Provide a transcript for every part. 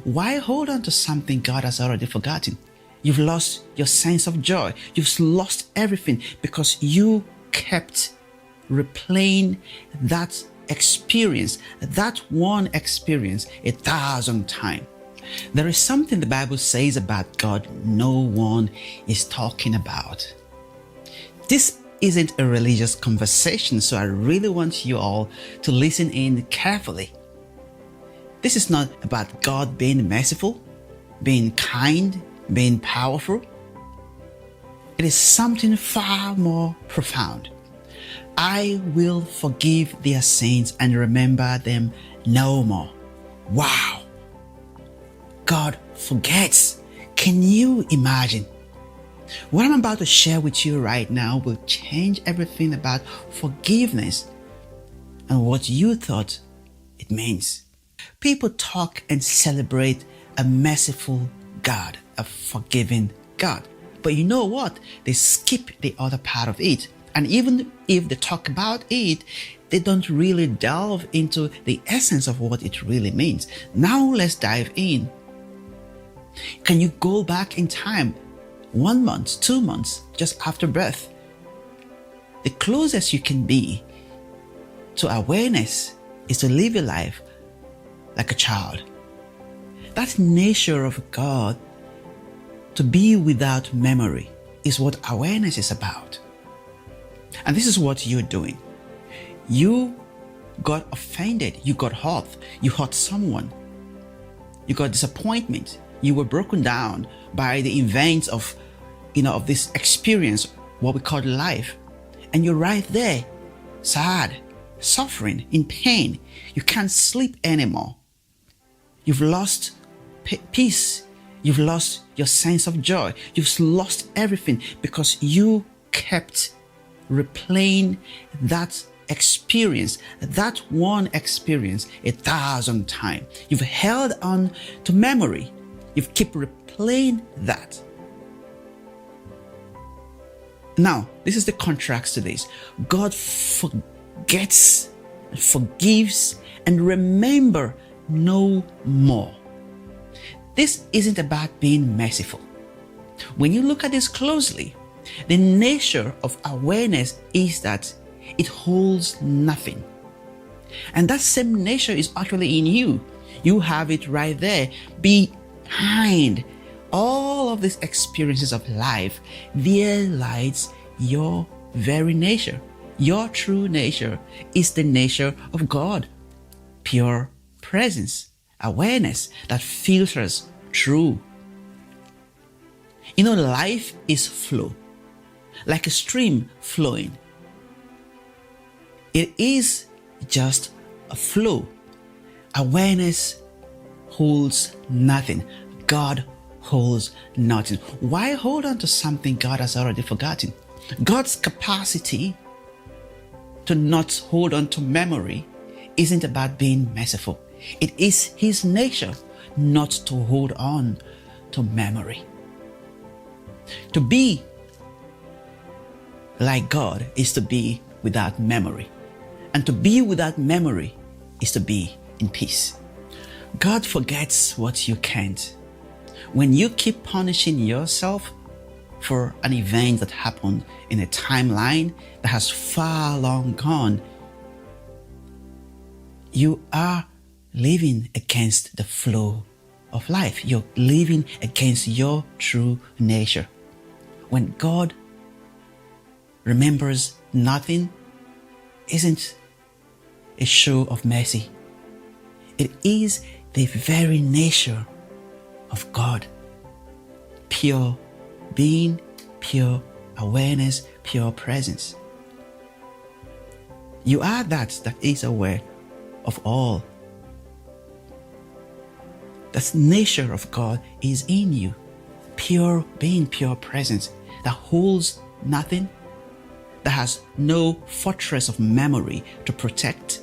Why hold on to something God has already forgotten? You've lost your sense of joy. You've lost everything because you kept replaying that experience, that one experience 1,000 times. There is something the Bible says about God no one is talking about. This isn't a religious conversation, so I really want you all to listen in carefully. This is not about God being merciful, being kind, being powerful. It is something far more profound. I will forgive their sins and remember them no more. Wow! God forgets. Can you imagine? What I'm about to share with you right now will change everything about forgiveness and what you thought it means. People talk and celebrate a merciful God, a forgiving God. But you know what? They skip the other part of it. And even if they talk about it, they don't really delve into the essence of what it really means. Now let's dive in. Can you go back in time 1 month, 2 months, just after birth? The closest you can be to awareness is to live your life like a child. That nature of God, to be without memory, is what awareness is about. And this is what you're doing. You got offended, you got hurt, you hurt someone, you got disappointment, you were broken down by the events of this experience, what we call life. And you're right there, sad, suffering, in pain. You can't sleep anymore. You've lost peace. You've lost your sense of joy. You've lost everything because you kept replaying that experience, that one experience 1,000 times. You've held on to memory. You've kept replaying that. Now, this is the contrast to this. God forgets, forgives, and remember no more. This isn't about being merciful. When you look at this closely, the nature of awareness is that it holds nothing. And that same nature is actually in you. You have it right there. Behind all of these experiences of life, there lies your very nature. Your true nature is the nature of God. Pure presence, awareness that filters through. Life is flow, like a stream flowing. It is just a flow. Awareness holds nothing. God holds nothing. Why hold on to something God has already forgotten? God's capacity to not hold on to memory isn't about being merciful. It is His nature not to hold on to memory. To be like God is to be without memory. And to be without memory is to be in peace. God forgets what you can't. When you keep punishing yourself for an event that happened in a timeline that has far long gone, you are living against the flow of life. You're living against your true nature. When God remembers nothing, isn't a show of mercy. It is the very nature of God. Pure being, pure awareness, pure presence. You are that is aware of all. The nature of God is in you. Pure being, pure presence that holds nothing, that has no fortress of memory to protect,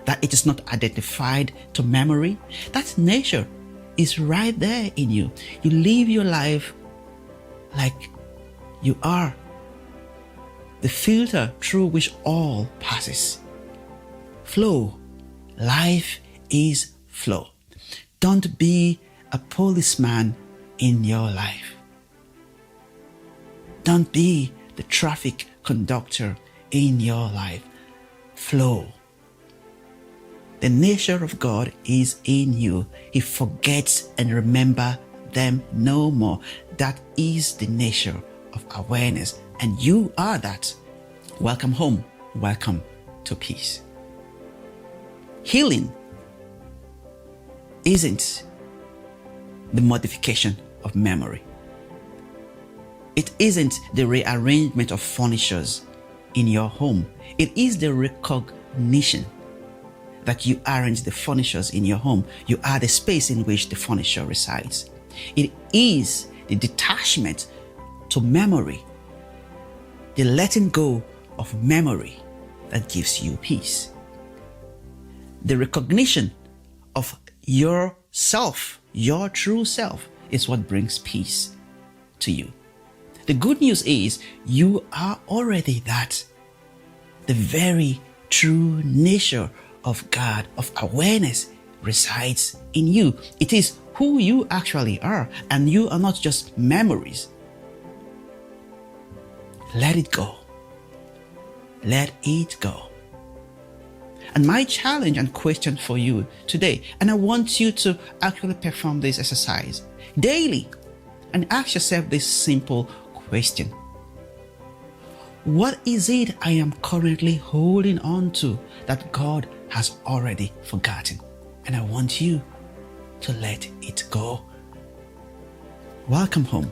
that it is not identified to memory. That nature is right there in you. You live your life like you are the filter through which all passes. Flow. Life is flow. Don't be a policeman in your life. Don't be the traffic conductor in your life. Flow. The nature of God is in you. He forgets and remember them no more. That is the nature of awareness, and you are that. Welcome home. Welcome to peace. Healing isn't the modification of memory. It isn't the rearrangement of furnitures in your home. It is the recognition that you aren't the furnitures in your home. You are the space in which the furniture resides. It is the detachment to memory, the letting go of memory that gives you peace. The recognition of yourself, your true self, is what brings peace to you. The good news is you are already that. The very true nature of God, of awareness, resides in you. It is who you actually are, and you are not just memories. Let it go. Let it go. And my challenge and question for you today, and I want you to actually perform this exercise daily and ask yourself this simple question. What is it I am currently holding on to that God has already forgotten? And I want you to let it go. Welcome home.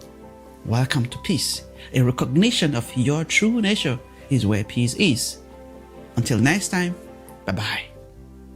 Welcome to peace. A recognition of your true nature is where peace is. Until next time, bye-bye.